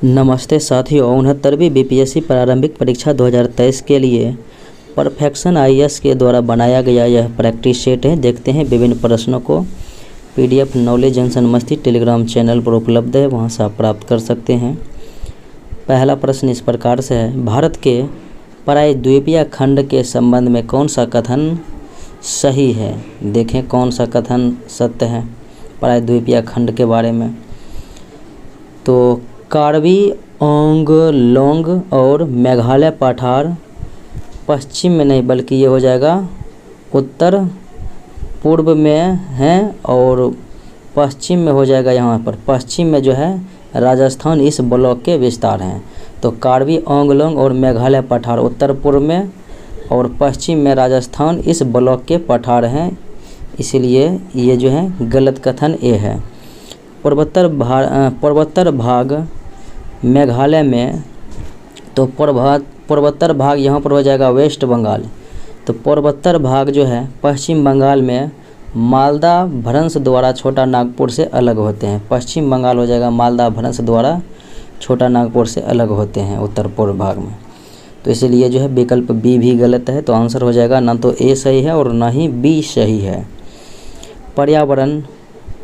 नमस्ते साथियों, 69वीं बीपीएससी प्रारंभिक परीक्षा 2023 के लिए परफेक्शन आईएएस के द्वारा बनाया गया यह प्रैक्टिस सेट है। देखते हैं विभिन्न प्रश्नों को। पीडीएफ नॉलेज जंक्शन मस्ती टेलीग्राम चैनल पर उपलब्ध है, वहां से आप प्राप्त कर सकते हैं। पहला प्रश्न इस प्रकार से है, भारत के प्रायद्वीपीय खंड के संबंध में कौन सा कथन सही है। देखें कौन सा कथन सत्य है प्रायद्वीपीय खंड के बारे में। तो कार्बी आंगलोंग और मेघालय पठार पश्चिम में नहीं बल्कि ये हो जाएगा उत्तर पूर्व में है और पश्चिम में हो जाएगा। यहाँ पर पश्चिम में जो है राजस्थान इस ब्लॉक के विस्तार हैं। तो कार्बी आंगलोंग और मेघालय पठार उत्तर पूर्व में और पश्चिम में राजस्थान इस ब्लॉक के पठार हैं, इसलिए ये जो है गलत कथन ए है। पूर्वोत्तर भाग मेघालय में, तो पूर्वोत्तर भाग यहाँ पर हो जाएगा वेस्ट बंगाल। तो पूर्वोत्तर भाग जो है पश्चिम बंगाल में मालदा भ्रंश द्वारा छोटा नागपुर से अलग होते हैं। पश्चिम बंगाल हो जाएगा मालदा भ्रंश द्वारा छोटा नागपुर से अलग होते हैं उत्तर पूर्व भाग में। तो इसलिए जो है विकल्प बी भी गलत है। तो आंसर हो जाएगा ना तो ए सही है और ना ही बी सही है। पर्यावरण,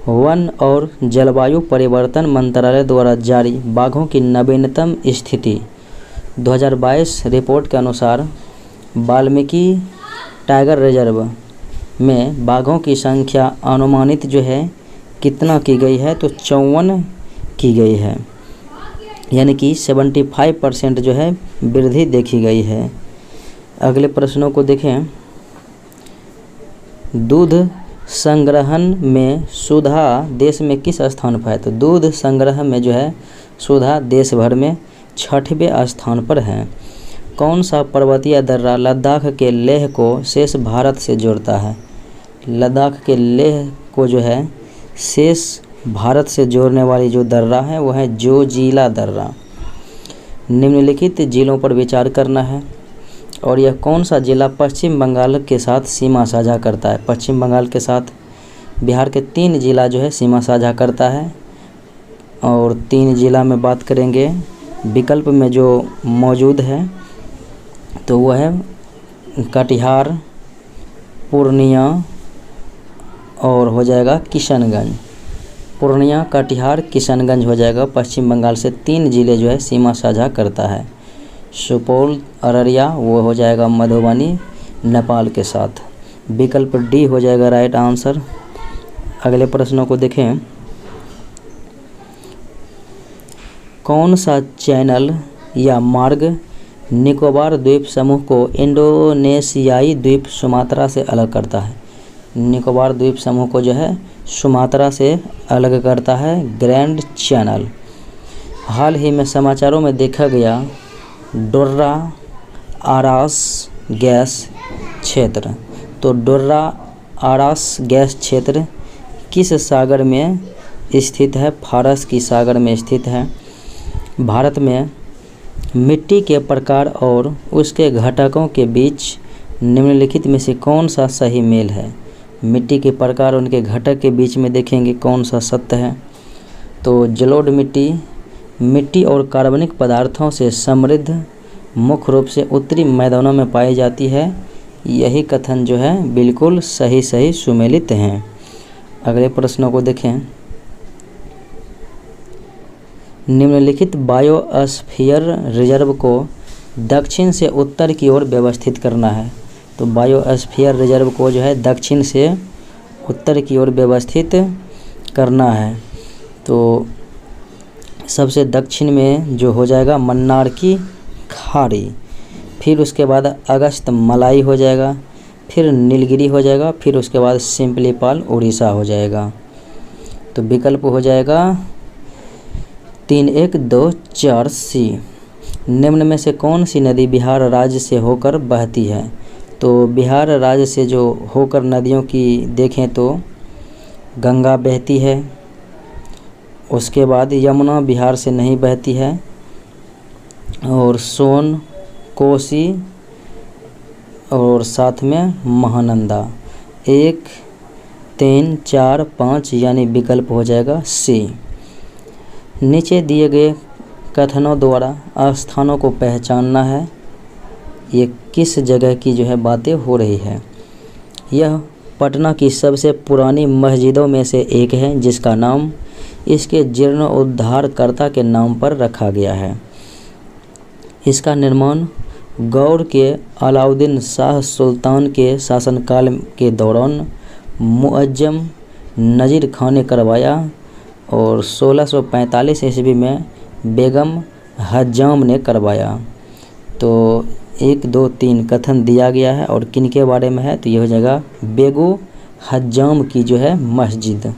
वन और जलवायु परिवर्तन मंत्रालय द्वारा जारी बाघों की नवीनतम स्थिति 2022 रिपोर्ट के अनुसार वाल्मीकि टाइगर रिजर्व में बाघों की संख्या अनुमानित जो है कितना की गई है, तो 54 की गई है, यानी कि 75% जो है वृद्धि देखी गई है। अगले प्रश्नों को देखें। दूध संग्रहण में सुधा देश में किस स्थान पर है। तो दूध संग्रह में जो है सुधा देश भर में 6वें स्थान पर है। कौन सा पर्वतीय दर्रा लद्दाख के लेह को शेष भारत से जोड़ता है। लद्दाख के लेह को जो है शेष भारत से जोड़ने वाली जो दर्रा है वो है जोजिला दर्रा। निम्नलिखित जिलों पर विचार करना है। और यह कौन सा जिला पश्चिम बंगाल के साथ सीमा साझा करता है। पश्चिम बंगाल के साथ बिहार के 3 जिला जो है सीमा साझा करता है। और 3 जिला में बात करेंगे विकल्प में जो मौजूद है तो वो है कटिहार, पूर्णिया और हो जाएगा किशनगंज। पूर्णिया, कटिहार, किशनगंज हो जाएगा। पश्चिम बंगाल से 3 जिले जो है सीमा साझा करता है। सुपौल, अररिया वो हो जाएगा मधुबनी नेपाल के साथ। विकल्प डी हो जाएगा राइट आंसर। अगले प्रश्नों को देखें। कौन सा चैनल या मार्ग निकोबार द्वीप समूह को इंडोनेशियाई द्वीप सुमात्रा से अलग करता है। निकोबार द्वीप समूह को जो है सुमात्रा से अलग करता है ग्रैंड चैनल। हाल ही में समाचारों में देखा गया डोर्रा आरास गैस क्षेत्र। तो डोर्रा आरास गैस क्षेत्र किस सागर में स्थित है। फारस की सागर में स्थित है। भारत में मिट्टी के प्रकार और उसके घटकों के बीच निम्नलिखित में से कौन सा सही मेल है। मिट्टी के प्रकार और उनके घटक के बीच में देखेंगे कौन सा सत्य है। तो जलोढ़ मिट्टी और कार्बनिक पदार्थों से समृद्ध मुख्य रूप से उत्तरी मैदानों में पाई जाती है। यही कथन जो है बिल्कुल सही सुमेलित हैं। अगले प्रश्नों को देखें। निम्नलिखित बायोस्फीयर रिजर्व को दक्षिण से उत्तर की ओर व्यवस्थित करना है। तो बायोस्फीयर रिजर्व को जो है दक्षिण से उत्तर की ओर व्यवस्थित करना है। तो सबसे दक्षिण में जो हो जाएगा मन्नार की खाड़ी, फिर उसके बाद अगस्त मलाई हो जाएगा, फिर नीलगिरी हो जाएगा, फिर उसके बाद सिम्पलीपाल उड़ीसा हो जाएगा। तो विकल्प हो जाएगा 3, 1, 2, 4 सी। निम्न में से कौन सी नदी बिहार राज्य से होकर बहती है। तो बिहार राज्य से जो होकर नदियों की देखें तो गंगा बहती है। उसके बाद यमुना बिहार से नहीं बहती है और सोन, कोसी और साथ में महानंदा। 1, 3, 4, 5 यानी विकल्प हो जाएगा सी। नीचे दिए गए कथनों द्वारा स्थानों को पहचानना है। ये किस जगह की जो है बातें हो रही है। यह पटना की सबसे पुरानी मस्जिदों में से एक है, जिसका नाम इसके जीर्णोद्धारकर्ता के नाम पर रखा गया है। इसका निर्माण गौर के अलाउद्दीन शाह सुल्तान के शासनकाल के दौरान मुअज्जम नज़ीर खान ने करवाया और 1645 ईस्वी में बेगम हज्जाम ने करवाया। तो 1, 2, 3 कथन दिया गया है और किन के बारे में है, तो यह हो जाएगा बेगो हज्जाम की जो है मस्जिद।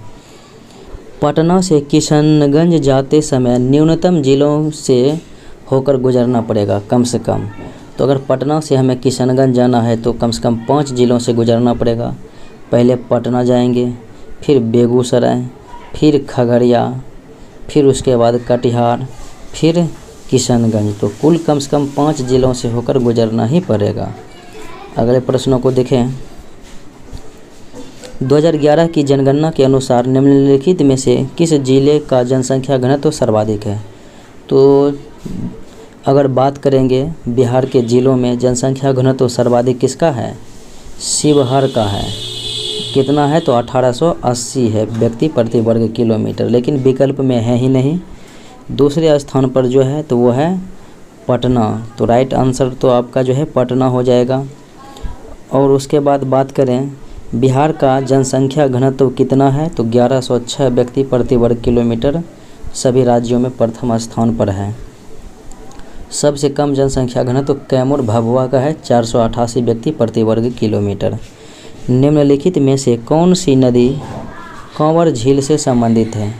पटना से किशनगंज जाते समय न्यूनतम जिलों से होकर गुजरना पड़ेगा कम से कम। तो अगर पटना से हमें किशनगंज जाना है तो कम से कम 5 जिलों से गुजरना पड़ेगा। पहले पटना जाएंगे, फिर बेगूसराय, फिर खगड़िया, फिर उसके बाद कटिहार, फिर किशनगंज। तो कुल कम से कम 5 जिलों से होकर गुजरना ही पड़ेगा। अगले प्रश्नों को देखें। 2011 की जनगणना के अनुसार निम्नलिखित में से किस जिले का जनसंख्या घनत्व सर्वाधिक है। तो अगर बात करेंगे बिहार के ज़िलों में जनसंख्या घनत्व सर्वाधिक किसका है, शिवहर का है। कितना है, तो 1880 है व्यक्ति प्रति वर्ग किलोमीटर, लेकिन विकल्प में है ही नहीं। दूसरे स्थान पर जो है तो वो है पटना। तो राइट आंसर तो आपका जो है पटना हो जाएगा। और उसके बाद बात करें बिहार का जनसंख्या घनत्व कितना है, तो 1106 व्यक्ति प्रति वर्ग किलोमीटर सभी राज्यों में प्रथम स्थान पर है। सबसे कम जनसंख्या घनत्व कैमूर भभुआ का है, 488 व्यक्ति प्रति वर्ग किलोमीटर। निम्नलिखित में से कौन सी नदी कांवर झील से संबंधित है।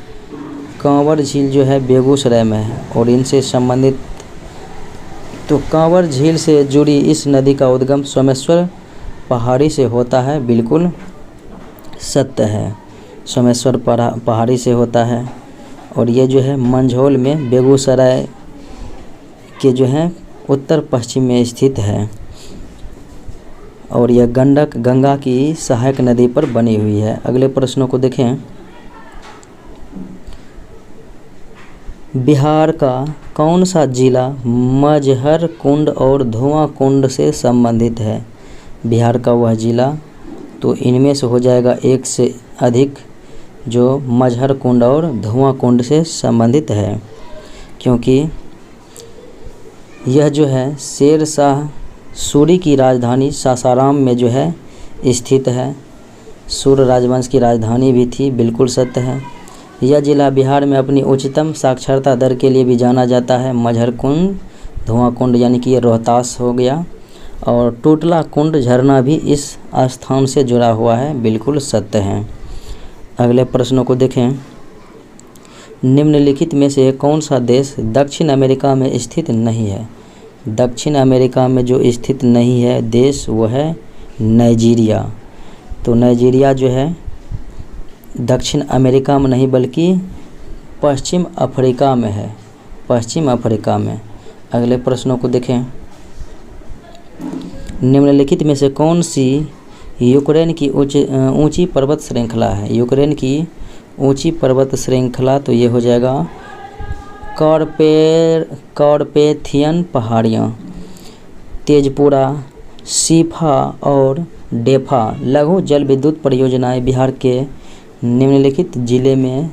कांवर झील जो है बेगूसराय में है और इनसे संबंधित, तो कांवर झील से जुड़ी इस नदी का उद्गम सोमेश्वर पहाड़ी से होता है। बिल्कुल सत्य है, सोमेश्वर पहाड़ी से होता है। और ये जो है मंझौल में बेगूसराय के जो है उत्तर पश्चिम में स्थित है और यह गंगा की सहायक नदी पर बनी हुई है। अगले प्रश्नों को देखें। बिहार का कौन सा जिला मजहर कुंड और धुआं कुंड से संबंधित है। बिहार का वह जिला, तो इनमें से हो जाएगा एक से अधिक जो मजहर कुंड और धुआं कुंड से संबंधित है, क्योंकि यह जो है शेर शाह सूरी की राजधानी सासाराम में जो है स्थित है। सूर्य राजवंश की राजधानी भी थी। बिल्कुल सत्य है। यह जिला बिहार में अपनी उच्चतम साक्षरता दर के लिए भी जाना जाता है। मजहर कुंड, धुआं कुंड यानी कि ये रोहतास हो गया, और टूटला कुंड झरना भी इस स्थान से जुड़ा हुआ है। बिल्कुल सत्य है। अगले प्रश्नों को देखें। निम्नलिखित में से कौन सा देश दक्षिण अमेरिका में स्थित नहीं है। दक्षिण अमेरिका में जो स्थित नहीं है देश वो है नाइजीरिया। तो नाइजीरिया जो है दक्षिण अमेरिका में नहीं बल्कि पश्चिम अफ्रीका में है, पश्चिम अफ्रीका में। अगले प्रश्नों को देखें। निम्नलिखित में से कौन सी यूक्रेन की ऊंची पर्वत श्रृंखला है। यूक्रेन की ऊंची पर्वत श्रृंखला, तो ये हो जाएगा कार्पेथियन पहाड़ियाँ। तेजपुरा, सीफा और डेफा लघु जल विद्युत परियोजनाएं बिहार के निम्नलिखित जिले में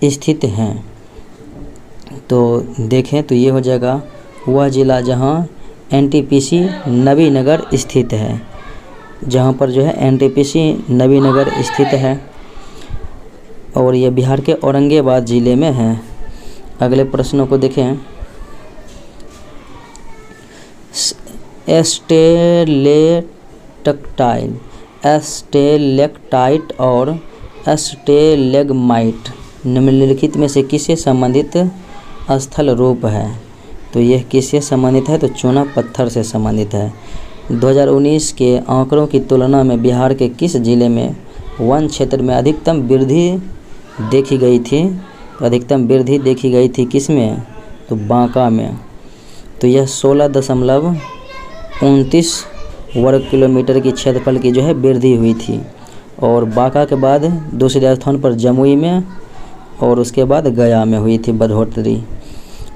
स्थित हैं। तो देखें तो ये हो जाएगा वह ज़िला जहां एनटीपीसी नबीनगर स्थित है, जहां पर जो है एनटीपीसी नबीनगर स्थित है और ये बिहार के औरंगाबाद ज़िले में है। अगले प्रश्नों को देखें। स्टेलेक्टाइट और स्टेलेग्माइट निम्नलिखित में से किससे संबंधित स्थल रूप है। तो यह किससे संबंधित है, तो चूना पत्थर से संबंधित है। 2019 के आंकड़ों की तुलना में बिहार के किस जिले में वन क्षेत्र में अधिकतम वृद्धि देखी गई थी। तो अधिकतम वृद्धि देखी गई थी किस में, तो बांका में। तो यह 16.29 वर्ग किलोमीटर की क्षेत्रफल की जो है वृद्धि हुई थी और बांका के बाद दूसरे स्थान पर जमुई में और उसके बाद गया में हुई थी बढ़ोतरी।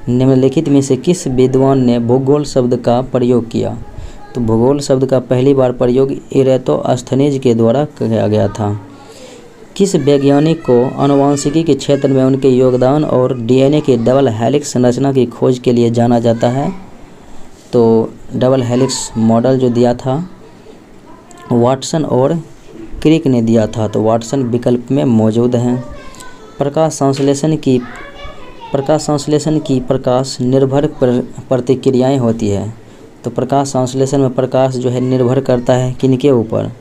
निम्नलिखित में से किस विद्वान ने भूगोल शब्द का प्रयोग किया? तो भूगोल शब्द का पहली बार प्रयोग इरेटोस्थनीज के द्वारा किया गया था। किस वैज्ञानिक को आनुवंशिकी के क्षेत्र में उनके योगदान और डीएनए की डबल हेलिक्स संरचना की खोज के लिए जाना जाता है? तो डबल हेलिक्स मॉडल जो दिया था वाटसन और क्रिक ने दिया था, तो वाटसन विकल्प में मौजूद हैं। प्रकाश संश्लेषण की प्रकाश निर्भर प्रतिक्रियाएं होती है। तो प्रकाश संश्लेषण में प्रकाश जो है निर्भर करता है किनके ऊपर?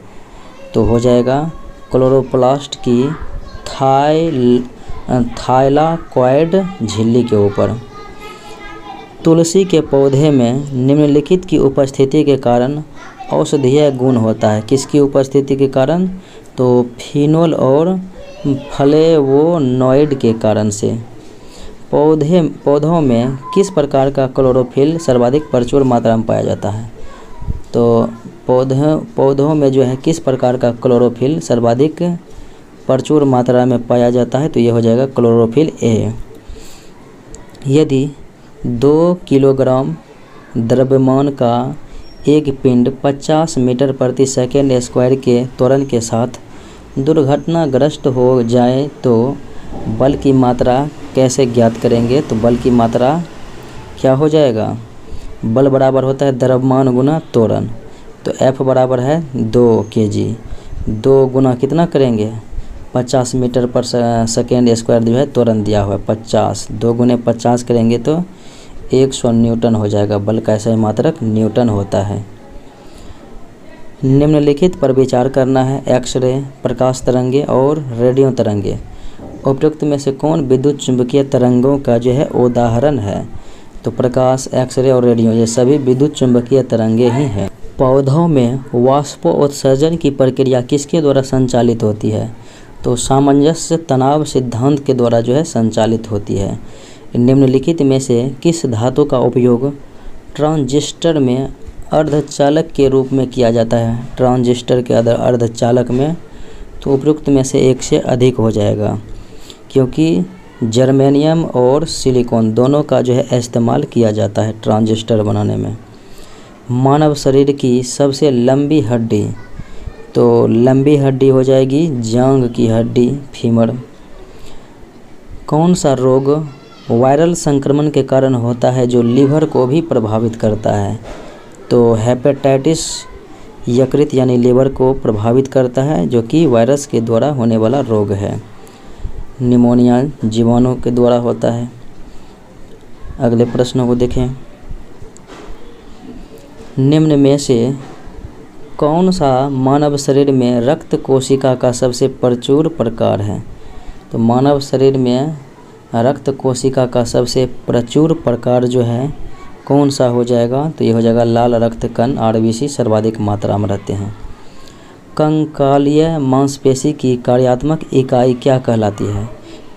तो हो जाएगा क्लोरोप्लास्ट की थाइलाकॉइड झिल्ली के ऊपर। तुलसी के पौधे में निम्नलिखित की उपस्थिति के कारण औषधीय गुण होता है। किसकी उपस्थिति के कारण? तो फिनोल और फ्लेवोनॉइड के कारण से। पौधों में किस प्रकार का क्लोरोफिल सर्वाधिक प्रचुर मात्रा में पाया जाता है? तो पौधों में जो है किस प्रकार का क्लोरोफिल सर्वाधिक प्रचुर मात्रा में पाया जाता है? तो ये हो जाएगा क्लोरोफिल ए। यदि 2 किलोग्राम द्रव्यमान का एक पिंड 50 मीटर प्रति सेकेंड स्क्वायर के त्वरण के साथ दुर्घटनाग्रस्त हो जाए तो बल की मात्रा कैसे ज्ञात करेंगे? तो बल की मात्रा क्या हो जाएगा? बल बराबर होता है द्रव्यमान गुना त्वरण। तो F बराबर है 2 kg। 2 गुना कितना करेंगे? 50 मीटर पर सेकेंड स्क्वायर जो है त्वरण दिया हुआ है 50। 2 गुने 50 करेंगे तो 100 न्यूटन हो जाएगा। बल का ऐसा मात्रक न्यूटन होता है। निम्नलिखित पर विचार करना है। एक्सरे, प्रकाश तरंगे और रेडियो तरंगे उपयुक्त में से कौन विद्युत चुंबकीय तरंगों का जो है उदाहरण है? तो प्रकाश, एक्सरे और रेडियो ये सभी विद्युत चुंबकीय तरंगे ही हैं। पौधों में वाष्पोत्सर्जन की प्रक्रिया किसके द्वारा संचालित होती है? तो सामंजस्य तनाव सिद्धांत के द्वारा जो है संचालित होती है। निम्नलिखित में से किस धातु का उपयोग ट्रांजिस्टर में अर्धचालक के रूप में किया जाता है? ट्रांजिस्टर के अर्धचालक में तो उपयुक्त में से एक से अधिक हो जाएगा, क्योंकि जर्मेनियम और सिलिकॉन दोनों का जो है इस्तेमाल किया जाता है ट्रांजिस्टर बनाने में। मानव शरीर की सबसे लंबी हड्डी, तो लंबी हड्डी हो जाएगी जांघ की हड्डी, फीमर। कौन सा रोग वायरल संक्रमण के कारण होता है जो लीवर को भी प्रभावित करता है? तो हेपेटाइटिस यकृत यानी लीवर को प्रभावित करता है, जो कि वायरस के द्वारा होने वाला रोग है। निमोनिया जीवाणु के द्वारा होता है। अगले प्रश्नों को देखें। निम्न में से कौन सा मानव शरीर में रक्त कोशिका का सबसे प्रचुर प्रकार है? तो मानव शरीर में रक्त कोशिका का सबसे प्रचुर प्रकार जो है कौन सा हो जाएगा? तो ये हो जाएगा लाल रक्त कण, आरबीसी सर्वाधिक मात्रा में रहते हैं। कंकालीय मांसपेशी की कार्यात्मक इकाई क्या कहलाती है?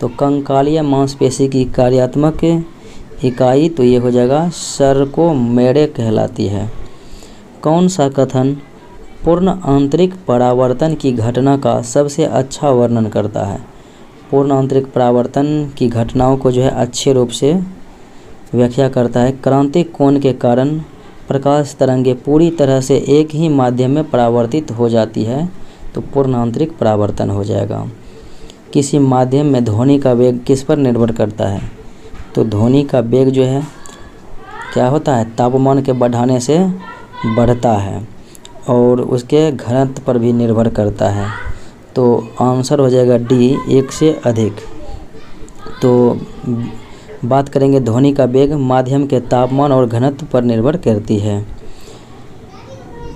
तो कंकालीय मांसपेशी की कार्यात्मक इकाई तो ये हो जाएगा सर्कोमेरे कहलाती है। कौन सा कथन पूर्ण आंतरिक परावर्तन की घटना का सबसे अच्छा वर्णन करता है? पूर्ण आंतरिक परावर्तन की घटनाओं को जो है अच्छे रूप से व्याख्या करता है। क्रांतिक कोण के कारण प्रकाश तरंगे पूरी तरह से एक ही माध्यम में परावर्तित हो जाती है, तो पूर्ण आंतरिक परावर्तन हो जाएगा। किसी माध्यम में ध्वनि का वेग किस पर निर्भर करता है? तो ध्वनि का वेग जो है क्या होता है? तापमान के बढ़ाने से बढ़ता है और उसके घनत्व पर भी निर्भर करता है। तो आंसर हो जाएगा डी, एक से अधिक। तो बात करेंगे ध्वनि का वेग माध्यम के तापमान और घनत्व पर निर्भर करती है।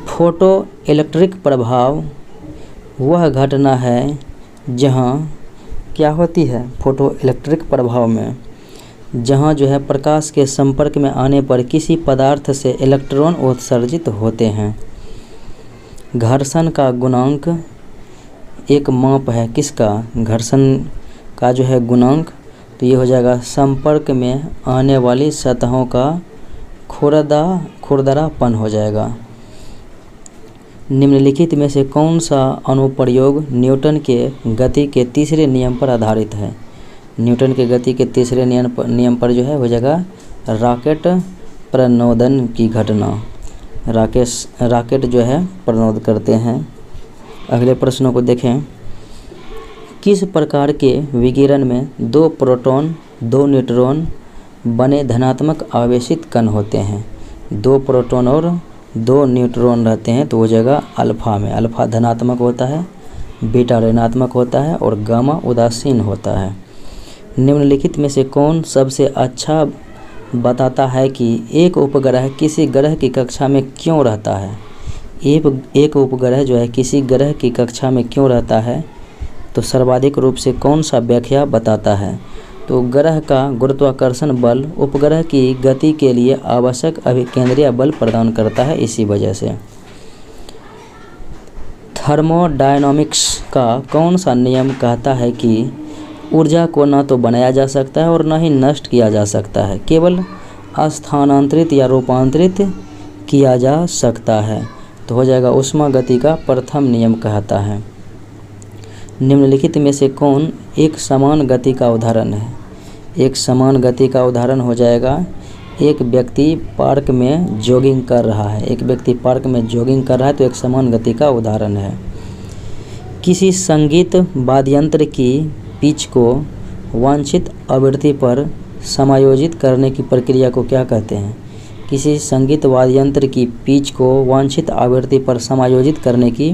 फोटो इलेक्ट्रिक प्रभाव वह घटना है जहाँ क्या होती है? फोटो इलेक्ट्रिक प्रभाव में जहाँ जो है प्रकाश के संपर्क में आने पर किसी पदार्थ से इलेक्ट्रॉन उत्सर्जित होते हैं। घर्षण का गुणांक एक माप है किसका? घर्षण का जो है गुणांक तो ये हो जाएगा संपर्क में आने वाली सतहों का खुरदरापन हो जाएगा। निम्नलिखित में से कौन सा अनुप्रयोग न्यूटन के गति के तीसरे नियम पर आधारित है? न्यूटन के गति के तीसरे नियम पर जो है हो जाएगा रॉकेट प्रणोदन की घटना। रॉकेट जो है प्रणोद करते हैं। अगले प्रश्नों को देखें। किस प्रकार के विकिरण में 2 प्रोटॉन 2 न्यूट्रॉन बने धनात्मक आवेशित कण होते हैं? 2 प्रोटॉन और 2 न्यूट्रॉन रहते हैं तो हो जाएगा अल्फा में। अल्फा धनात्मक होता है, बीटा ऋणात्मक होता है और गामा उदासीन होता है। निम्नलिखित में से कौन सबसे अच्छा बताता है कि एक उपग्रह किसी ग्रह की कक्षा में क्यों रहता है? एक उपग्रह जो है किसी ग्रह की कक्षा में क्यों रहता है तो सर्वाधिक रूप से कौन सा व्याख्या बताता है? तो ग्रह का गुरुत्वाकर्षण बल उपग्रह की गति के लिए आवश्यक अभिकेंद्रीय बल प्रदान करता है, इसी वजह से। थर्मोडायनामिक्स का कौन सा नियम कहता है कि ऊर्जा को न तो बनाया जा सकता है और न ही नष्ट किया जा सकता है, केवल स्थानांतरित या रूपांतरित किया जा सकता है? तो हो जाएगा ऊष्मा गति का प्रथम नियम कहता है। निम्नलिखित में से कौन एक समान गति का उदाहरण है? एक समान गति का उदाहरण हो जाएगा एक व्यक्ति पार्क में जॉगिंग कर रहा है। एक व्यक्ति पार्क में जॉगिंग कर रहा है तो एक समान गति का उदाहरण है। किसी संगीत वाद्ययंत्र की पिच को वांछित आवृत्ति पर समायोजित करने की प्रक्रिया को क्या कहते हैं? किसी संगीत वाद्ययंत्र की पिच को वांछित आवृत्ति पर समायोजित करने की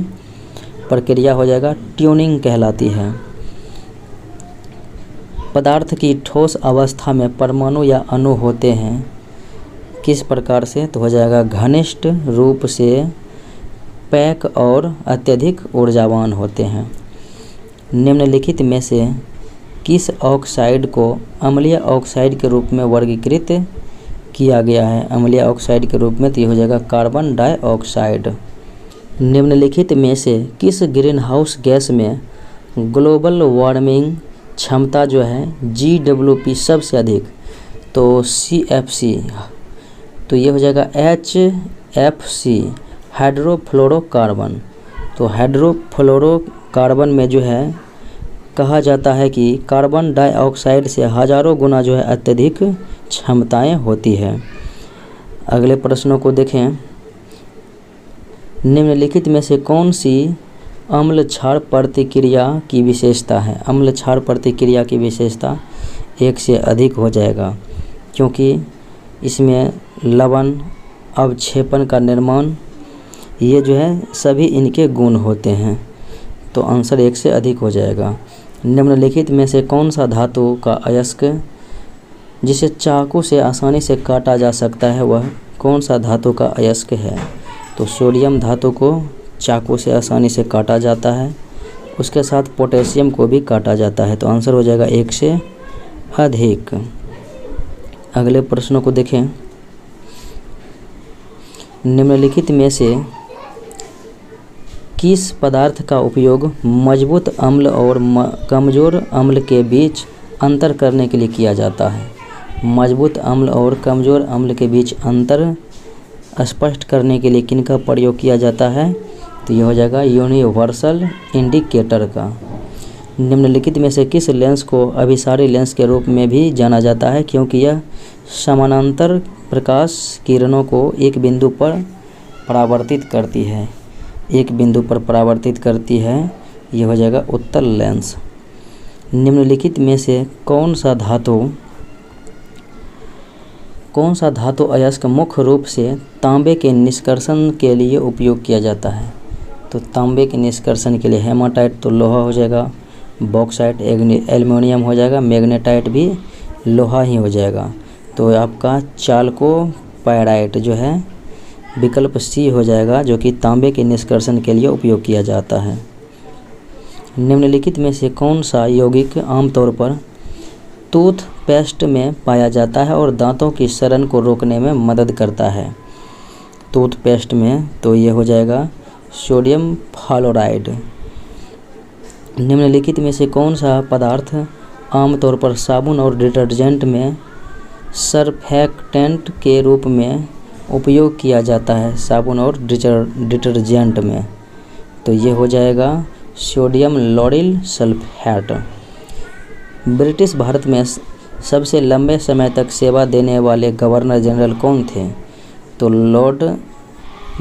प्रक्रिया हो जाएगा ट्यूनिंग कहलाती है। पदार्थ की ठोस अवस्था में परमाणु या अणु होते हैं किस प्रकार से? तो हो जाएगा घनिष्ठ रूप से पैक और अत्यधिक ऊर्जावान होते हैं। निम्नलिखित में से किस ऑक्साइड को अम्लीय ऑक्साइड के रूप में वर्गीकृत किया गया है? अम्लीय ऑक्साइड के रूप में तो ये हो जाएगा कार्बन डाइऑक्साइड। निम्नलिखित में से किस ग्रीनहाउस गैस में ग्लोबल वार्मिंग क्षमता जो है GWP सबसे अधिक? तो CFC, तो ये हो जाएगा HFC हाइड्रोफ्लोरोकार्बन। तो हाइड्रोफ्लोरोकार्बन में जो है कहा जाता है कि कार्बन डाइऑक्साइड से हजारों गुना जो है अत्यधिक क्षमताएं होती है। अगले प्रश्नों को देखें। निम्नलिखित में से कौन सी अम्ल क्षार प्रतिक्रिया की विशेषता है? अम्ल क्षार प्रतिक्रिया की विशेषता 1 से अधिक हो जाएगा क्योंकि इसमें लवण अवक्षेपण का निर्माण ये जो है सभी इनके गुण होते हैं, तो आंसर 1 से अधिक हो जाएगा। निम्नलिखित में से कौन सा धातु का अयस्क जिसे चाकू से आसानी से काटा जा सकता है वह कौन सा धातु का अयस्क है? तो सोडियम धातु को चाकू से आसानी से काटा जाता है, उसके साथ पोटेशियम को भी काटा जाता है, तो आंसर हो जाएगा 1 से अधिक। अगले प्रश्नों को देखें। निम्नलिखित में से किस पदार्थ का उपयोग मजबूत अम्ल और कमज़ोर अम्ल के बीच अंतर करने के लिए किया जाता है? मजबूत अम्ल और कमज़ोर अम्ल के बीच अंतर स्पष्ट करने के लिए किनका प्रयोग किया जाता है? तो ये हो जाएगा यूनिवर्सल इंडिकेटर का। निम्नलिखित में से किस लेंस को अभिसारी लेंस के रूप में भी जाना जाता है क्योंकि यह समानांतर प्रकाश किरणों को एक बिंदु पर परावर्तित करती है? एक बिंदु पर परावर्तित करती है, ये हो जाएगा उत्तल लेंस। निम्नलिखित में से कौन सा धातु अयस्क मुख्य रूप से तांबे के निष्कर्षण के लिए उपयोग किया जाता है? तो तांबे के निष्कर्षण के लिए हेमाटाइट तो लोहा हो जाएगा, बॉक्साइट एल्युमिनियम हो जाएगा, मैग्नेटाइट भी लोहा ही हो जाएगा, तो आपका चाल्कोपाइराइट जो है विकल्प सी हो जाएगा जो कि तांबे के निष्कर्षण के लिए उपयोग किया जाता है। निम्नलिखित में से कौन सा यौगिक आमतौर पर टूथपेस्ट में पाया जाता है और दांतों की सड़न को रोकने में मदद करता है? टूथपेस्ट में तो ये हो जाएगा सोडियम फ्लोराइड। निम्नलिखित में से कौन सा पदार्थ आमतौर पर साबुन और डिटर्जेंट में सरफेक्टेंट के रूप में उपयोग किया जाता है? साबुन और डिटर्जेंट में तो ये हो जाएगा sodium lauryl sulphate. British Bharat में सबसे लंबे समय तक सेवा देने वाले गवर्नर जनरल कौन थे? तो लॉर्ड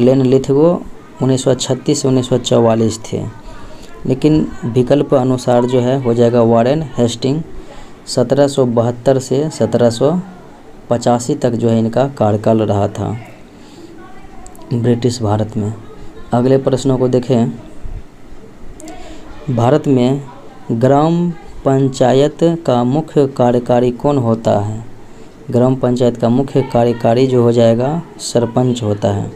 लिनलिथगो 1936 से 1944 थे। लेकिन विकल्प अनुसार जो है हो जाएगा वारेन हेस्टिंग 1772 से 1785 तक जो है इनका कार्यकाल रहा था ब्रिटिश भारत में। अगले प्रश्नों को देखें। भारत में ग्राम पंचायत का मुख्य कार्यकारी कौन होता है? ग्राम पंचायत का मुख्य कार्यकारी जो हो जाएगा सरपंच होता है।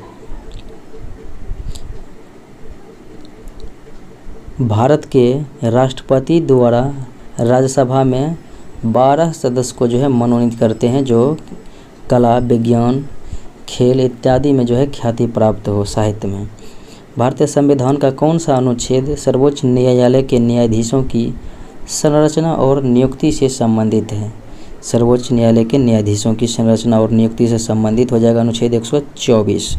भारत के राष्ट्रपति द्वारा राज्यसभा में 12 सदस्य को जो है मनोनीत करते हैं जो कला, विज्ञान, खेल इत्यादि में जो है ख्याति प्राप्त हो साहित्य में। भारतीय संविधान का कौन सा अनुच्छेद सर्वोच्च न्यायालय के न्यायाधीशों की संरचना और नियुक्ति से संबंधित है? सर्वोच्च न्यायालय के न्यायाधीशों की संरचना और नियुक्ति से संबंधित हो जाएगा अनुच्छेद 124।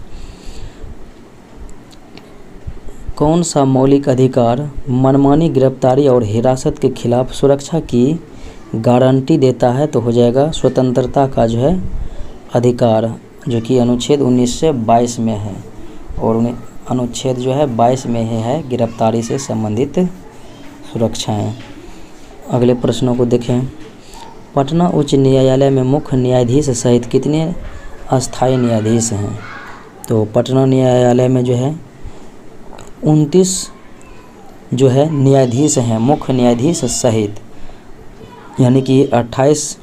कौन सा मौलिक अधिकार मनमानी गिरफ्तारी और हिरासत के खिलाफ सुरक्षा की गारंटी देता है? तो हो जाएगा स्वतंत्रता का जो है अधिकार, जो कि अनुच्छेद 19 से 22 में है और अनुच्छेद जो है 22 में ही है गिरफ्तारी से संबंधित सुरक्षाएं। अगले प्रश्नों को देखें। पटना उच्च न्यायालय में मुख्य न्यायाधीश सहित कितने अस्थायी न्यायाधीश हैं? तो पटना न्यायालय में जो है 29 जो है न्यायाधीश हैं मुख्य न्यायाधीश सहित, यानी कि 28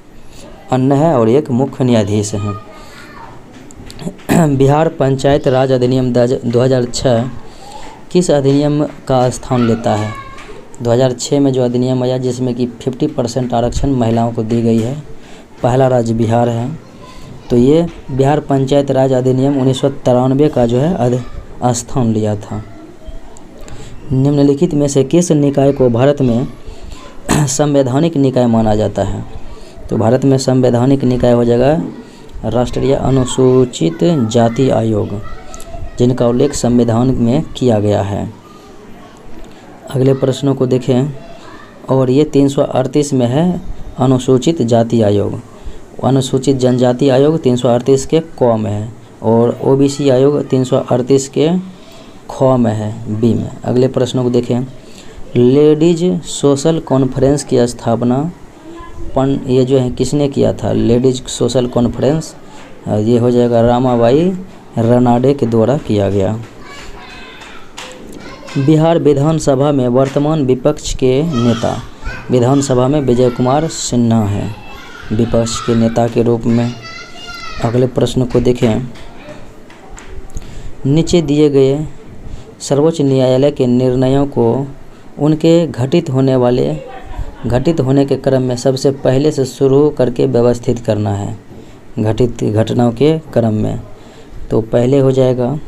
अन्य है और एक मुख्य न्यायाधीश हैं। बिहार पंचायत राज अधिनियम 2006 किस अधिनियम का स्थान लेता है? 2006 में जो अधिनियम आया जिसमें कि 50% आरक्षण महिलाओं को दी गई है, पहला राज्य बिहार है। तो ये बिहार पंचायत राज अधिनियम 1993 का जो है स्थान लिया था। निम्नलिखित में से किस निकाय को भारत में संवैधानिक निकाय माना जाता है? तो भारत में संवैधानिक निकाय हो जाएगा राष्ट्रीय अनुसूचित जाति आयोग, जिनका उल्लेख संविधान में किया गया है। अगले प्रश्नों को देखें। और ये 338 में है अनुसूचित जाति आयोग। अनुसूचित जनजाति आयोग 338 के क में है और ओबीसी आयोग 338 के ख में है, बी में। अगले प्रश्नों को देखें। लेडीज सोशल कॉन्फ्रेंस की स्थापना ये जो है किसने किया था? लेडीज सोशल कॉन्फ्रेंस ये हो जाएगा रामाबाई रनाडे के द्वारा किया गया। बिहार विधानसभा में वर्तमान विपक्ष के नेता विधानसभा में विजय कुमार सिन्हा है विपक्ष के नेता के रूप में। अगले प्रश्न को देखें। नीचे दिए गए सर्वोच्च न्यायालय के निर्णयों को उनके घटित होने के क्रम में सबसे पहले से शुरू करके व्यवस्थित करना है। घटित घटनाओं के क्रम में तो पहले हो जाएगा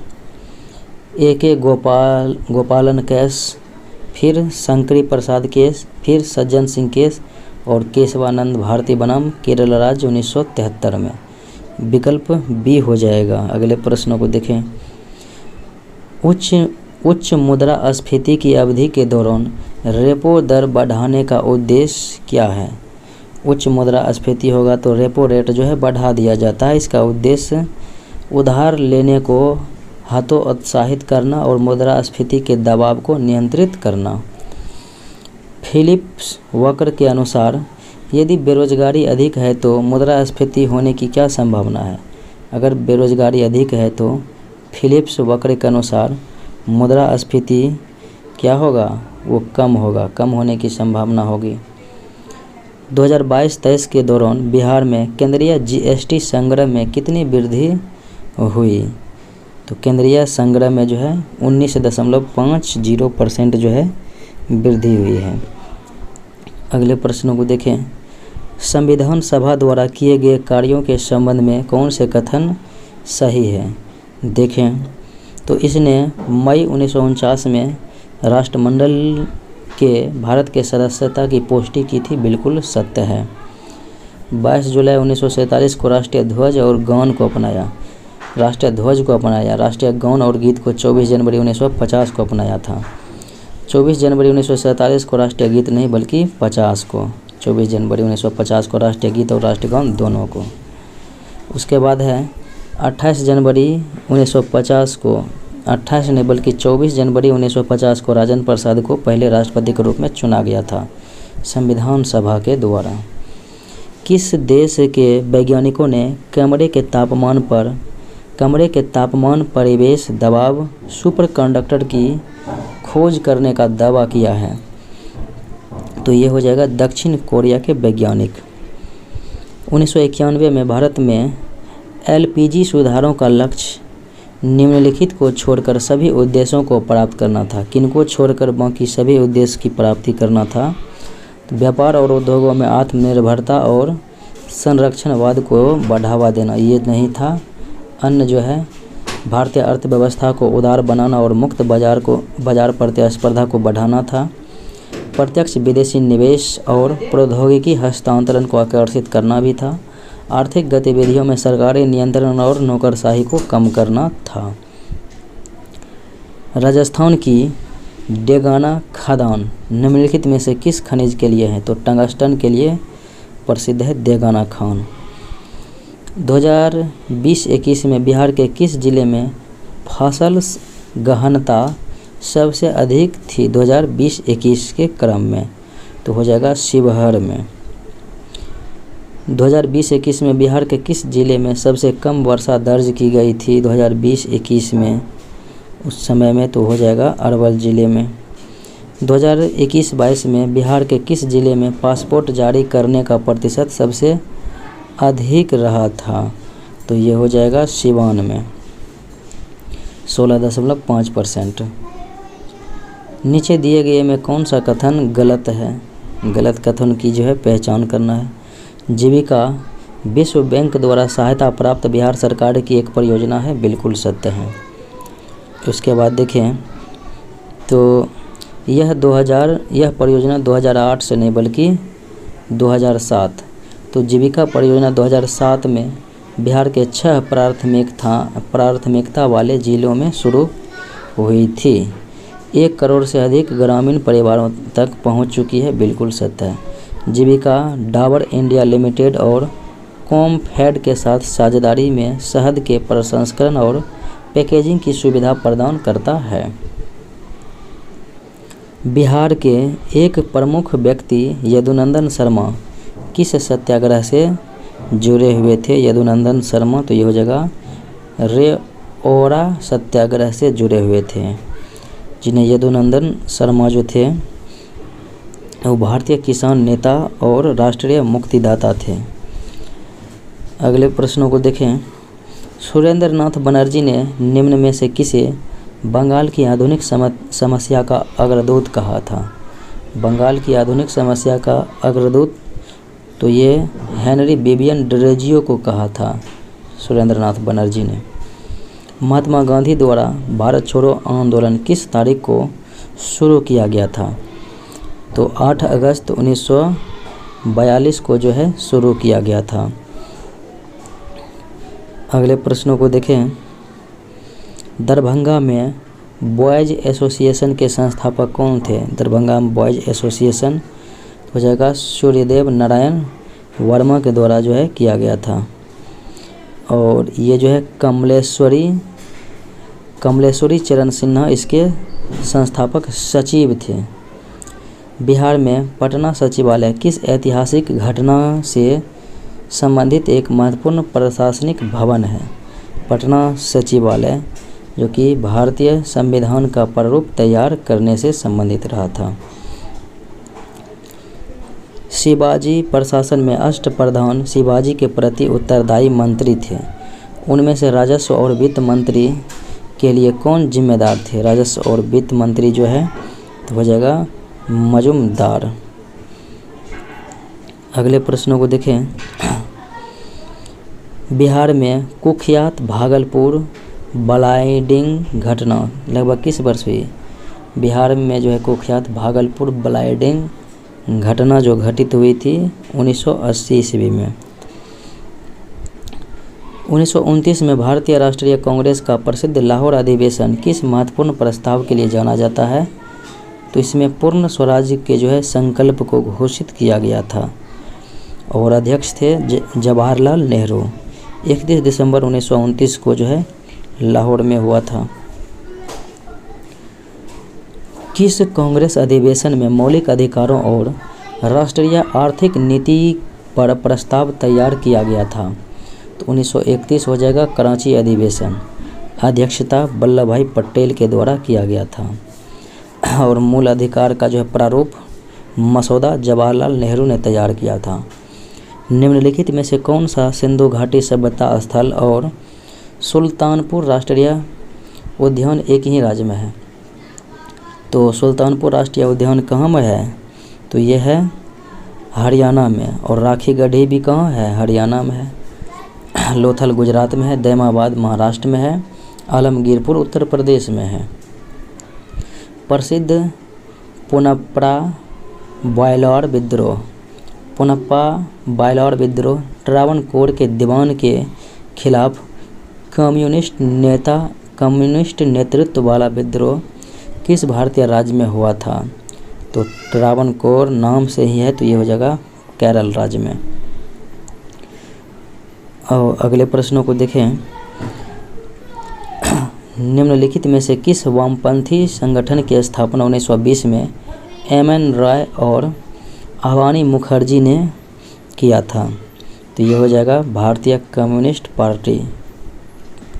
A.K. गोपालन केस, फिर शंकरी प्रसाद केस, फिर सज्जन सिंह केस और केशवानंद भारती बनाम केरल राज्य 1973 में। विकल्प बी हो जाएगा। अगले प्रश्नों को देखें। उच्च मुद्रास्फीति की अवधि के दौरान रेपो दर बढ़ाने का उद्देश्य क्या है? उच्च मुद्रास्फीति होगा तो रेपो रेट जो है बढ़ा दिया जाता है। इसका उद्देश्य उधार लेने को हतोत्साहित करना और मुद्रास्फीति के दबाव को नियंत्रित करना। फिलिप्स वक्र के अनुसार यदि बेरोजगारी अधिक है तो मुद्रास्फीति होने की क्या संभावना है? अगर बेरोजगारी अधिक है तो फिलिप्स वक्र के अनुसार मुद्रास्फीति क्या होगा? वो कम होगा, कम होने की संभावना होगी। 2022-23 के दौरान बिहार में केंद्रीय जीएसटी संग्रह में कितनी वृद्धि हुई? तो केंद्रीय संग्रह में जो है 19.50% जो है वृद्धि हुई है। अगले प्रश्नों को देखें। संविधान सभा द्वारा किए गए कार्यों के संबंध में कौन से कथन सही है? देखें तो इसने मई 1949 में राष्ट्रमंडल के भारत के सदस्यता की पुष्टि की थी, बिल्कुल सत्य है। 22 जुलाई 1947 को राष्ट्रीय ध्वज और गान को अपनाया, राष्ट्रीय ध्वज को अपनाया। राष्ट्रीय गान और गीत को 24 जनवरी 1950 को अपनाया था। 24 जनवरी 1947 को राष्ट्रीय गीत नहीं बल्कि 50 को 24 जनवरी 1950 को राष्ट्रीय गीत और राष्ट्रगान दोनों को। उसके बाद है 28 जनवरी 1950 को 28 नहीं बल्कि 24 जनवरी 1950 को राजेंद्र प्रसाद को पहले राष्ट्रपति के रूप में चुना गया था संविधान सभा के द्वारा। किस देश के वैज्ञानिकों ने कमरे के तापमान परिवेश दबाव सुपरकंडक्टर की खोज करने का दावा किया है? तो ये हो जाएगा दक्षिण कोरिया के वैज्ञानिक। 1991 में भारत में LPG सुधारों का लक्ष्य निम्नलिखित को छोड़कर सभी उद्देश्यों को प्राप्त करना था। किनको छोड़कर बाकी सभी उद्देश्य की प्राप्ति करना था? तो व्यापार और उद्योगों में आत्मनिर्भरता और संरक्षणवाद को बढ़ावा देना, ये नहीं था। अन्य जो है भारतीय अर्थव्यवस्था को उदार बनाना और मुक्त बाजार प्रतिस्पर्धा को बढ़ाना था। प्रत्यक्ष विदेशी निवेश और प्रौद्योगिकी हस्तांतरण को आकर्षित करना भी था। आर्थिक गतिविधियों में सरकारी नियंत्रण और नौकरशाही को कम करना था। राजस्थान की डेगाना खदान निम्नलिखित में से किस खनिज के लिए है? तो टंगस्टन के लिए प्रसिद्ध है डेगाना खान। 2020-21 में बिहार के किस जिले में फसल गहनता सबसे अधिक थी 2020-21 के क्रम में? तो हो जाएगा शिवहर में। 2020-21 में बिहार के किस जिले में सबसे कम वर्षा दर्ज की गई थी 2020-21 में? उस समय में तो हो जाएगा अरवल जिले में। 2021-22 में बिहार के किस जिले में पासपोर्ट जारी करने का प्रतिशत सबसे अधिक रहा था? तो ये हो जाएगा सिवान में 16.5%। नीचे दिए गए में कौन सा कथन गलत है? गलत कथन की जो है पहचान करना है। जीविका विश्व बैंक द्वारा सहायता प्राप्त बिहार सरकार की एक परियोजना है, बिल्कुल सत्य है। उसके बाद देखें तो यह परियोजना 2008 से नहीं बल्कि 2007, तो जीविका परियोजना 2007 में बिहार के 6 प्राथमिकता वाले जिलों में शुरू हुई थी। 1 करोड़ से अधिक ग्रामीण परिवारों तक पहुंच चुकी है, बिल्कुल सत्य है। जीविका डाबर इंडिया लिमिटेड और कॉम्फेड के साथ साझेदारी में शहद के प्रसंस्करण और पैकेजिंग की सुविधा प्रदान करता है। बिहार के एक प्रमुख व्यक्ति यदुनंदन शर्मा किस सत्याग्रह से जुड़े हुए थे? यदुनंदन शर्मा तो ये हो जाएगा रेओरा सत्याग्रह से जुड़े हुए थे, जिन्हें यदुनंदन शर्मा जो थे वो भारतीय किसान नेता और राष्ट्रीय मुक्तिदाता थे। अगले प्रश्नों को देखें। सुरेंद्र नाथ बनर्जी ने निम्न में से किसे बंगाल की आधुनिक समस्या का अग्रदूत कहा था? बंगाल की आधुनिक समस्या का अग्रदूत तो ये हेनरी विवियन ड्रेजियो को कहा था सुरेंद्र नाथ बनर्जी ने। महात्मा गांधी द्वारा भारत छोड़ो आंदोलन किस तारीख को शुरू किया गया था? तो 8 अगस्त 1942 को जो है शुरू किया गया था। अगले प्रश्नों को देखें। दरभंगा में बॉयज़ एसोसिएशन के संस्थापक कौन थे? दरभंगा में बॉयज़ एसोसिएशन हो जाएगा सूर्यदेव नारायण वर्मा के द्वारा जो है किया गया था। और ये जो है कमलेश्वरी चरण सिन्हा इसके संस्थापक सचिव थे। बिहार में पटना सचिवालय किस ऐतिहासिक घटना से संबंधित एक महत्वपूर्ण प्रशासनिक भवन है? पटना सचिवालय जो कि भारतीय संविधान का प्रारूप तैयार करने से संबंधित रहा था। शिवाजी प्रशासन में अष्टप्रधान शिवाजी के प्रति उत्तरदायी मंत्री थे। उनमें से राजस्व और वित्त मंत्री के लिए कौन जिम्मेदार थे? राजस्व और वित्त मंत्री जो है तो हो जाएगा मजुमदार। अगले प्रश्नों को देखें। बिहार में कुख्यात भागलपुर ब्लाइंडिंग घटना लगभग किस वर्ष हुई? बिहार में जो है कुख्यात भागलपुर ब्लाइंडिंग घटना जो घटित हुई थी 1980 ईस्वी में। 1929 में भारतीय राष्ट्रीय कांग्रेस का प्रसिद्ध लाहौर अधिवेशन किस महत्वपूर्ण प्रस्ताव के लिए जाना जाता है? तो इसमें पूर्ण स्वराज्य के जो है संकल्प को घोषित किया गया था और अध्यक्ष थे जवाहरलाल नेहरू। 31 दिसंबर 1929 को जो है लाहौर में हुआ था। किस कांग्रेस अधिवेशन में मौलिक अधिकारों और राष्ट्रीय आर्थिक नीति पर प्रस्ताव तैयार किया गया था? तो 1931 हो जाएगा कराची अधिवेशन। अध्यक्षता वल्लभ भाई पटेल के द्वारा किया गया था और मूल अधिकार का जो है प्रारूप मसौदा जवाहरलाल नेहरू ने तैयार किया था। निम्नलिखित में से कौन सा सिंधु घाटी सभ्यता स्थल और सुल्तानपुर राष्ट्रीय उद्यान एक ही राज्य में है? तो सुल्तानपुर राष्ट्रीय उद्यान कहाँ में है? तो यह है हरियाणा में। और राखी गढ़ी भी कहाँ है? हरियाणा में है। लोथल गुजरात में है। दैमाबाद महाराष्ट्र में है। आलमगीरपुर उत्तर प्रदेश में है। प्रसिद्ध पुनप्पा वायलौर विद्रोह। पुनप्पा वायलौर विद्रोह ट्रावणकोर के दीवान के खिलाफ कम्युनिस्ट नेतृत्व वाला विद्रोह किस भारतीय राज्य में हुआ था? तो ट्रावणकोर नाम से ही है, तो ये हो जाएगा केरल राज्य में। और अगले प्रश्नों को देखें। निम्नलिखित में से किस वामपंथी संगठन की स्थापना 1920 में एम.एन. रॉय और आवानी मुखर्जी ने किया था? तो ये हो जाएगा भारतीय कम्युनिस्ट पार्टी।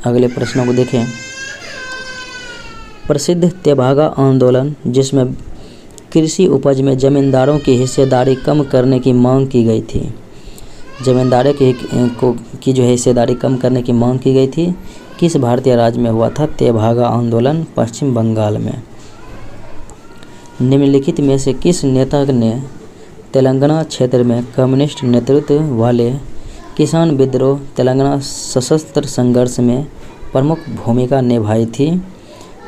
अगले प्रश्नों को देखें। प्रसिद्ध तेभागा आंदोलन जिसमें कृषि उपज में जमींदारों की हिस्सेदारी कम करने की मांग की गई थी, जमींदारों की जो है हिस्सेदारी कम करने की मांग की गई थी, किस भारतीय राज्य में हुआ था? तेभागा आंदोलन पश्चिम बंगाल में। निम्नलिखित में से किस नेता ने तेलंगाना क्षेत्र में कम्युनिस्ट नेतृत्व वाले किसान विद्रोह तेलंगाना सशस्त्र संघर्ष में प्रमुख भूमिका निभाई थी?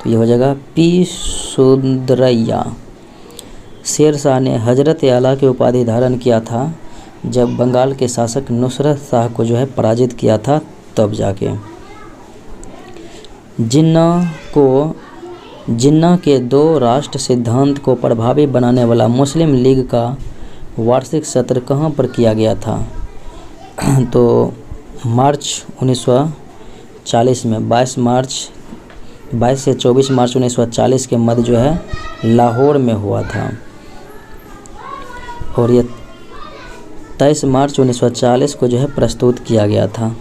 तो ये हो जाएगा पी. सुंदरैया। शेरशाह ने हजरत आला की उपाधि धारण किया था जब बंगाल के शासक नुसरत शाह को जो है पराजित किया था, तब जाके। जिन्ना के दो राष्ट्र सिद्धांत को प्रभावी बनाने वाला मुस्लिम लीग का वार्षिक सत्र कहाँ पर किया गया था? तो मार्च 1940 में 22 से 24 मार्च 1940 के मध्य जो है लाहौर में हुआ था। और ये 23 मार्च 1940 को जो है प्रस्तुत किया गया था।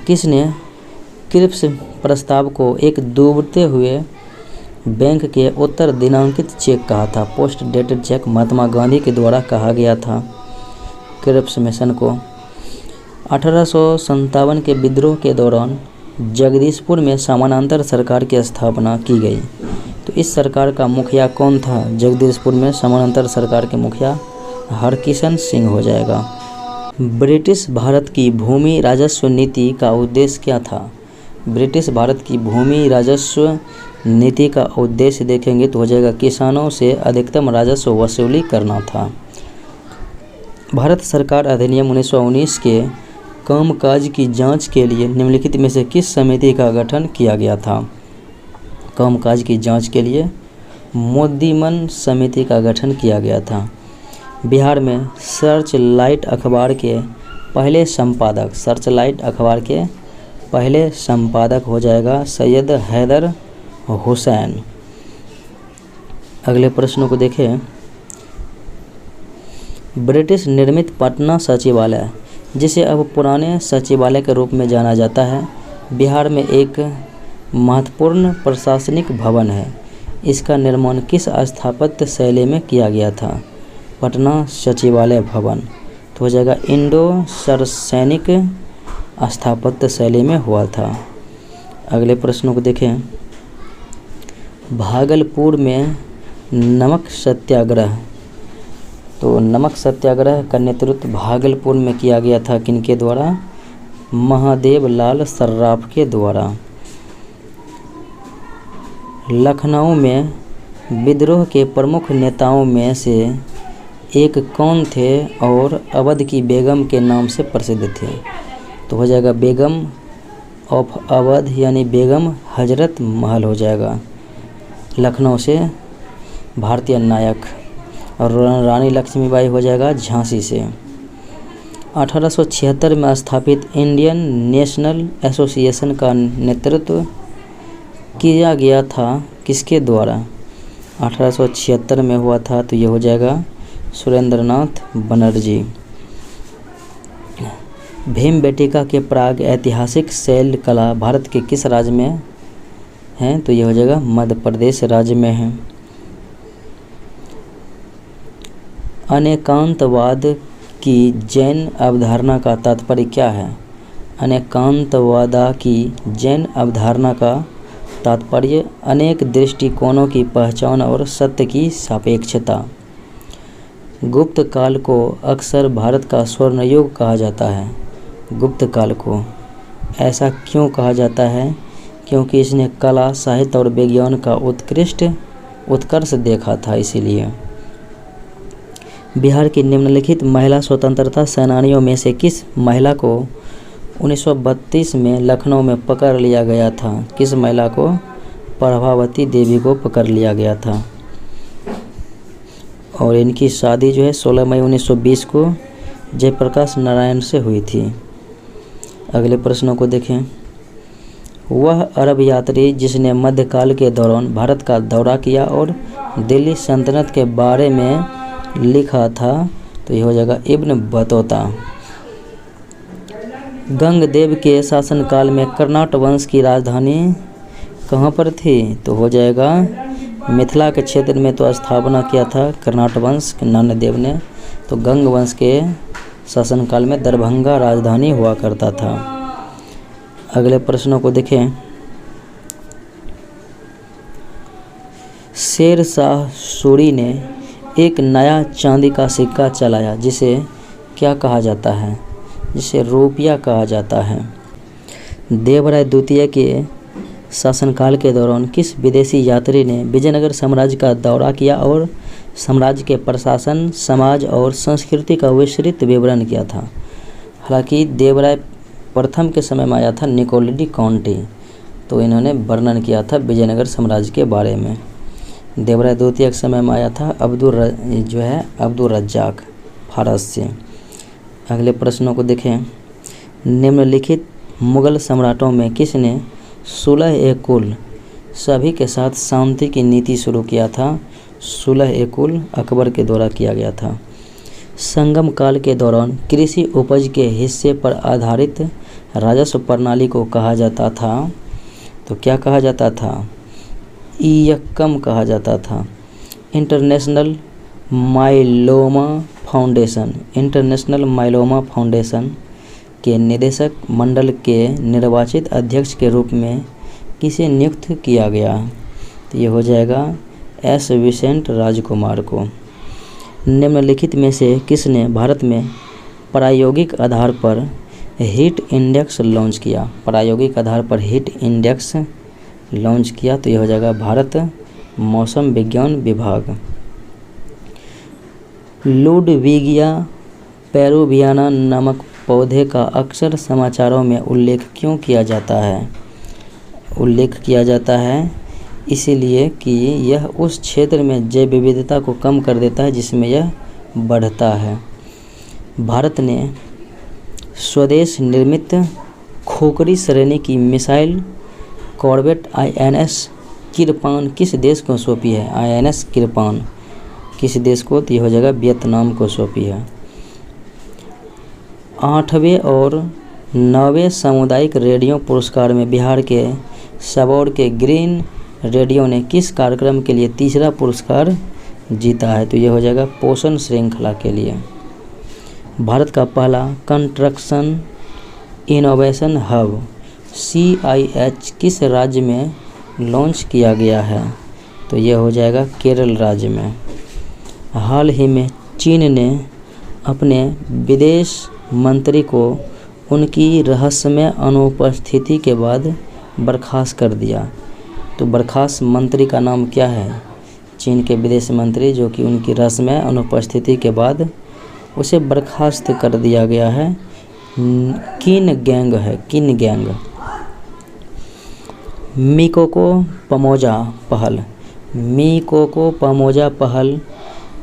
किसने क्रिप्स प्रस्ताव को एक डूबते हुए बैंक के उत्तर दिनांकित चेक कहा था? Post dated cheque Mahatma Gandhi के द्वारा कहा गया था क्रिप्स मिशन को। 1857 के विद्रोह के दौरान जगदीशपुर में समानांतर सरकार की स्थापना की गई। तो इस सरकार का मुखिया कौन था? जगदीशपुर में समानांतर सरकार के मुखिया हरकिशन सिंह हो जाएगा। ब्रिटिश भारत की भूमि राजस्व नीति का उद्देश्य क्या था? ब्रिटिश भारत की भूमि राजस्व नीति का उद्देश्य देखेंगे तो हो जाएगा किसानों से अधिकतम राजस्व वसूली करना था। भारत सरकार अधिनियम 1919 के कामकाज की जांच के लिए निम्नलिखित में से किस समिति का गठन किया गया था? कामकाज की जांच के लिए मोदीमन समिति का गठन किया गया था। बिहार में सर्च लाइट अखबार के पहले संपादक हो जाएगा सैयद हैदर हुसैन। अगले प्रश्नों को देखें। ब्रिटिश निर्मित पटना सचिवालय, जिसे अब पुराने सचिवालय के रूप में जाना जाता है, बिहार में एक महत्वपूर्ण प्रशासनिक भवन है। इसका निर्माण किस स्थापत्य शैली में किया गया था? पटना सचिवालय भवन तो हो जाएगा इंडो सरसैनिक स्थापत्य शैली में हुआ था। अगले प्रश्नों को देखें। भागलपुर में नमक सत्याग्रह, तो नमक सत्याग्रह का नेतृत्व भागलपुर में किया गया था किनके द्वारा? महादेव लाल सर्राफ के द्वारा। लखनऊ में विद्रोह के प्रमुख नेताओं में से एक कौन थे और अवध की बेगम के नाम से प्रसिद्ध थे? तो हो जाएगा बेगम ऑफ अवध यानी बेगम हजरत महल हो जाएगा। लखनऊ से भारतीय नायक। और रानी लक्ष्मीबाई हो जाएगा झांसी से। 1876 में स्थापित इंडियन नेशनल एसोसिएशन का नेतृत्व किया गया था किसके द्वारा? 1876 में हुआ था, तो ये हो जाएगा सुरेंद्रनाथ बनर्जी। भीमबेटका के प्राग ऐतिहासिक शैल कला भारत के किस राज्य में है? तो ये हो जाएगा मध्य प्रदेश राज्य में है। अनेकांतवाद की जैन अवधारणा का तात्पर्य क्या है? अनेकांतवादा की जैन अवधारणा का तात्पर्य अनेक दृष्टिकोणों की पहचान और सत्य की सापेक्षता। गुप्त काल को अक्सर भारत का स्वर्ण युग कहा जाता है। गुप्त काल को ऐसा क्यों कहा जाता है? क्योंकि इसने कला, साहित्य और विज्ञान का उत्कर्ष देखा था, इसीलिए। बिहार की निम्नलिखित महिला स्वतंत्रता सेनानियों में से किस महिला को 1932 में लखनऊ में पकड़ लिया गया था? किस महिला को? प्रभावती देवी को पकड़ लिया गया था। और इनकी शादी जो है 16 मई 1920 को जयप्रकाश नारायण से हुई थी। अगले प्रश्नों को देखें। वह अरब यात्री जिसने मध्यकाल के दौरान भारत का दौरा किया और दिल्ली सल्तनत के बारे में लिखा था, तो यह हो जाएगा इब्न बतूता। गंगदेव के शासनकाल में कर्नाट वंश की राजधानी कहाँ पर थी? तो हो जाएगा मिथिला के क्षेत्र में तो स्थापना किया था कर्नाट वंश के नंददेव ने। तो गंग वंश के शासनकाल में दरभंगा राजधानी हुआ करता था। अगले प्रश्नों को देखें। शेर शाह सूरी ने एक नया चांदी का सिक्का चलाया जिसे क्या कहा जाता है? जिसे रुपया कहा जाता है। देवराय द्वितीय के शासनकाल के दौरान किस विदेशी यात्री ने विजयनगर साम्राज्य का दौरा किया और साम्राज्य के प्रशासन, समाज और संस्कृति का विस्तृत विवरण किया था? हालांकि देवराय प्रथम के समय में आया था निकोल डी कांटी, तो इन्होंने वर्णन किया था विजयनगर साम्राज्य के बारे में। देवराय द्वितीय के समय में आया था अब्दुल रज्जाक फारस से। अगले प्रश्नों को देखें। निम्नलिखित मुगल सम्राटों में किसने सुलह-ए-कुल सभी के साथ शांति की नीति शुरू किया था? सुलह-ए-कुल अकबर के द्वारा किया गया था। संगम काल के दौरान कृषि उपज के हिस्से पर आधारित राजस्व प्रणाली को कहा जाता था, तो क्या कहा जाता था? इयक्कम कहा जाता था। इंटरनेशनल माइलोमा फाउंडेशन के निदेशक मंडल के निर्वाचित अध्यक्ष के रूप में किसे नियुक्त किया गया? तो ये हो जाएगा एस विसेंट राजकुमार को। निम्नलिखित में से किसने भारत में प्रायोगिक आधार पर हीट इंडेक्स लॉन्च किया? प्रायोगिक आधार पर हीट इंडेक्स लॉन्च किया, तो यह हो जाएगा भारत मौसम विज्ञान विभाग। लुडविगिया पेरुवियाना नामक पौधे का अक्सर समाचारों में उल्लेख क्यों किया जाता है? उल्लेख किया जाता है इसीलिए कि यह उस क्षेत्र में जैव विविधता को कम कर देता है जिसमें यह बढ़ता है। भारत ने स्वदेश निर्मित खोखरी श्रेणी की मिसाइल कॉर्वेट INS किरपान किस देश को सौंपी है? INS किरपान किस देश को? तो यह हो जाएगा वियतनाम को सौंपी है। 8वें और 9वें सामुदायिक रेडियो पुरस्कार में बिहार के सबौर के ग्रीन रेडियो ने किस कार्यक्रम के लिए तीसरा पुरस्कार जीता है? तो यह हो जाएगा पोषण श्रृंखला के लिए। भारत का पहला कंस्ट्रक्शन इनोवेशन हब CIH किस राज्य में लॉन्च किया गया है? तो यह हो जाएगा केरल राज्य में। हाल ही में चीन ने अपने विदेश मंत्री को उनकी रहस्यमय अनुपस्थिति के बाद बर्खास्त कर दिया। तो बर्खास्त मंत्री का नाम क्या है? चीन के विदेश मंत्री जो कि उनकी रहस्यमय अनुपस्थिति के बाद उसे बर्खास्त कर दिया गया है। किन गैंग है, किन गैंग। मिकोको पमोजा पहल मी कोको पामोजा पहल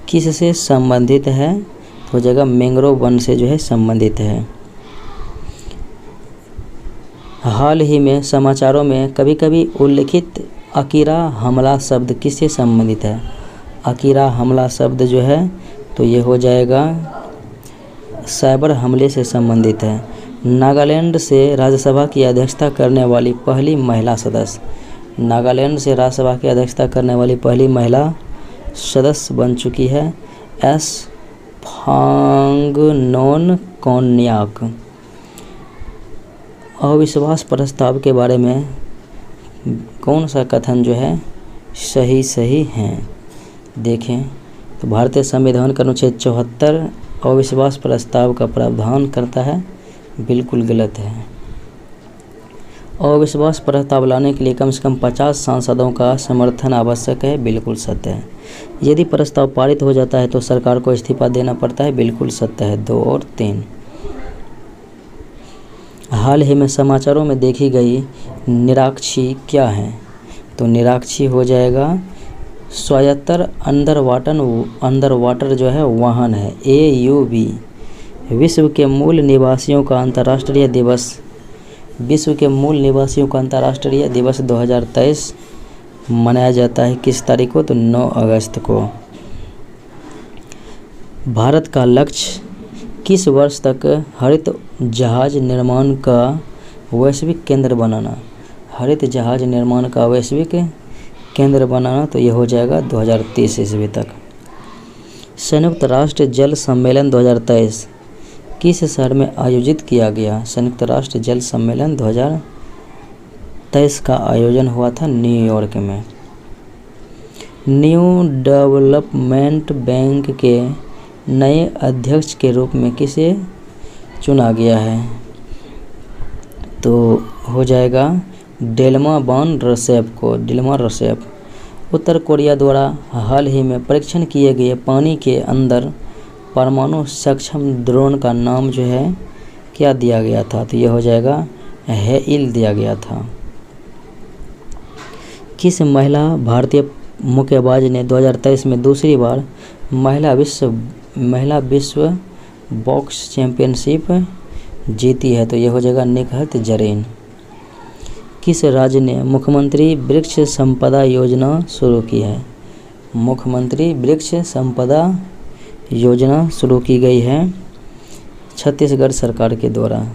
किससे संबंधित है? तो हो जाएगा मैंग्रोव वन से जो है संबंधित है। हाल ही में समाचारों में कभी कभी उल्लिखित अकीरा हमला शब्द किससे संबंधित है? अकीरा हमला शब्द जो है तो ये हो जाएगा साइबर हमले से संबंधित है। नागालैंड से राज्यसभा की अध्यक्षता करने वाली पहली महिला सदस्य, नागालैंड से राज्यसभा की अध्यक्षता करने वाली पहली महिला सदस्य बन चुकी है एस फांगनोन कोन्याक। अविश्वास प्रस्ताव के बारे में कौन सा कथन जो है सही है? देखें तो भारतीय संविधान का अनुच्छेद 74 अविश्वास प्रस्ताव का प्रावधान करता है, बिल्कुल गलत है। अविश्वास प्रस्ताव लाने के लिए कम से कम 50 सांसदों का समर्थन आवश्यक है, बिल्कुल सत्य है। यदि प्रस्ताव पारित हो जाता है तो सरकार को इस्तीफा देना पड़ता है, बिल्कुल सत्य है। 2 और 3। हाल ही में समाचारों में देखी गई निराक्षी क्या है? तो निराक्षी हो जाएगा स्वायत्त अंडर वाटर जो है वाहन है, AUV। विश्व के मूल निवासियों का अंतर्राष्ट्रीय दिवस 2023 मनाया जाता है किस तारीख को? तो 9 अगस्त को। भारत का लक्ष्य किस वर्ष तक हरित जहाज निर्माण का वैश्विक केंद्र बनाना? हरित जहाज निर्माण का वैश्विक केंद्र बनाना तो ये हो जाएगा 2030 ईस्वी तक। संयुक्त राष्ट्र जल सम्मेलन 2023 किस शहर में आयोजित किया गया? संयुक्त राष्ट्र जल सम्मेलन 2023 का आयोजन हुआ था न्यूयॉर्क में। न्यू डेवलपमेंट बैंक के नए अध्यक्ष के रूप में किसे चुना गया है? तो हो जाएगा डिल्मा रूसेफ को, डिल्मा रूसेफ। उत्तर कोरिया द्वारा हाल ही में परीक्षण किए गए पानी के अंदर परमाणु सक्षम ड्रोन का नाम जो है क्या दिया गया था? तो यह हो जाएगा हेइल दिया गया था। किस महिला भारतीय मुक्केबाज ने 2023 में दूसरी बार महिला विश्व बॉक्स चैंपियनशिप जीती है? तो यह हो जाएगा निकहत जरीन। किस राज्य ने मुख्यमंत्री वृक्ष संपदा योजना शुरू की है? मुख्यमंत्री वृक्ष संपदा योजना शुरू की गई है छत्तीसगढ़ सरकार के द्वारा।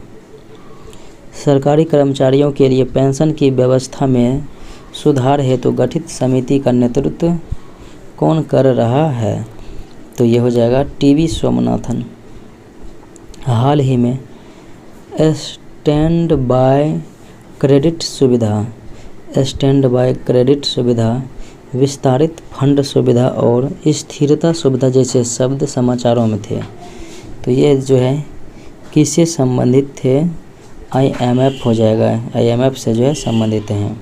सरकारी कर्मचारियों के लिए पेंशन की व्यवस्था में सुधार हेतु गठित समिति का नेतृत्व कौन कर रहा है? तो ये हो जाएगा टीवी स्वामीनाथन। हाल ही में स्टैंड बाय क्रेडिट सुविधा, विस्तारित फंड सुविधा और स्थिरता सुविधा जैसे शब्द समाचारों में थे। तो ये जो है किससे संबंधित थे? IMF हो जाएगा, IMF से जो है संबंधित हैं।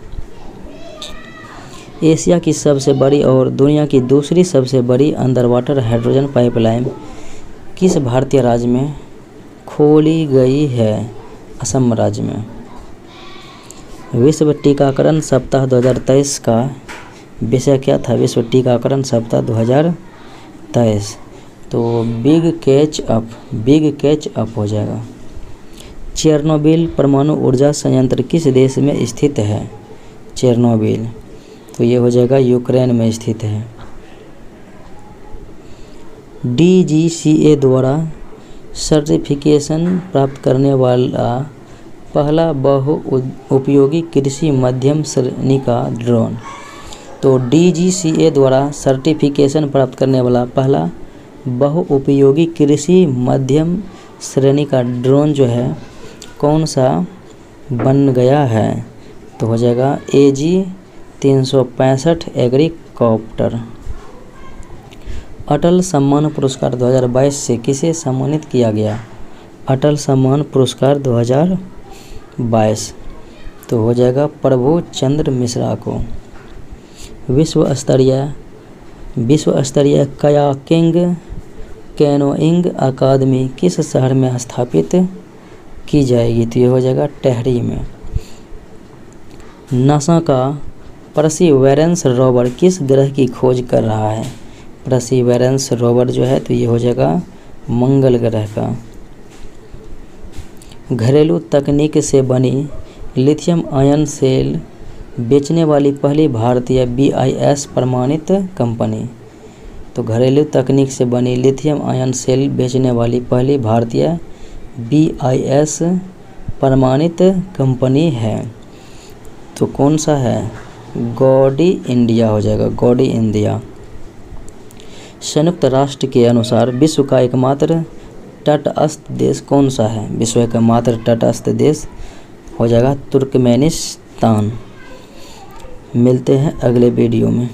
एशिया की सबसे बड़ी और दुनिया की दूसरी सबसे बड़ी अंडर वाटर हाइड्रोजन पाइपलाइन किस भारतीय राज्य में खोली गई है? असम राज्य में। विश्व टीकाकरण सप्ताह 2023 का विषय क्या था? विश्व टीकाकरण सप्ताह 2023। तो बिग कैच अप हो जाएगा। चेरनोबिल परमाणु ऊर्जा संयंत्र किस देश में स्थित है? चेरनोबिल तो ये हो जाएगा यूक्रेन में स्थित है। DGCA द्वारा सर्टिफिकेशन प्राप्त करने वाला पहला बहुउपयोगी कृषि मध्यम श्रेणी का ड्रोन। तो DGCA द्वारा सर्टिफिकेशन प्राप्त करने वाला पहला बहुउपयोगी कृषि मध्यम श्रेणी का ड्रोन जो है कौन सा बन गया है? तो हो जाएगा AG 365 एग्रीकॉप्टर। अटल सम्मान पुरस्कार 2022 से किसे सम्मानित किया गया? अटल सम्मान पुरस्कार 2022 तो हो जाएगा प्रभु चंद्र मिश्रा को। विश्व स्तरीय कयाकिंग कैनोइंग अकादमी किस शहर में स्थापित की जाएगी? तो ये हो जाएगा टेहरी में। नासा का परसिवरेंस रोवर किस ग्रह की खोज कर रहा है? परसिवरेंस रोवर जो है तो ये हो जाएगा मंगल ग्रह का। घरेलू तकनीक से बनी लिथियम आयन सेल बेचने वाली पहली भारतीय BIS प्रमाणित कंपनी। तो घरेलू तकनीक से बनी लिथियम आयन सेल बेचने वाली पहली भारतीय BIS प्रमाणित कंपनी है। तो कौन सा है? गॉडी इंडिया हो जाएगा, गॉडी इंडिया। संयुक्त राष्ट्र के अनुसार विश्व का एकमात्र तटस्थ देश कौन सा है? विश्व का एकमात्र तटस्थ देश हो जाएगा तुर्कमेनिस्तान। मिलते हैं अगले वीडियो में।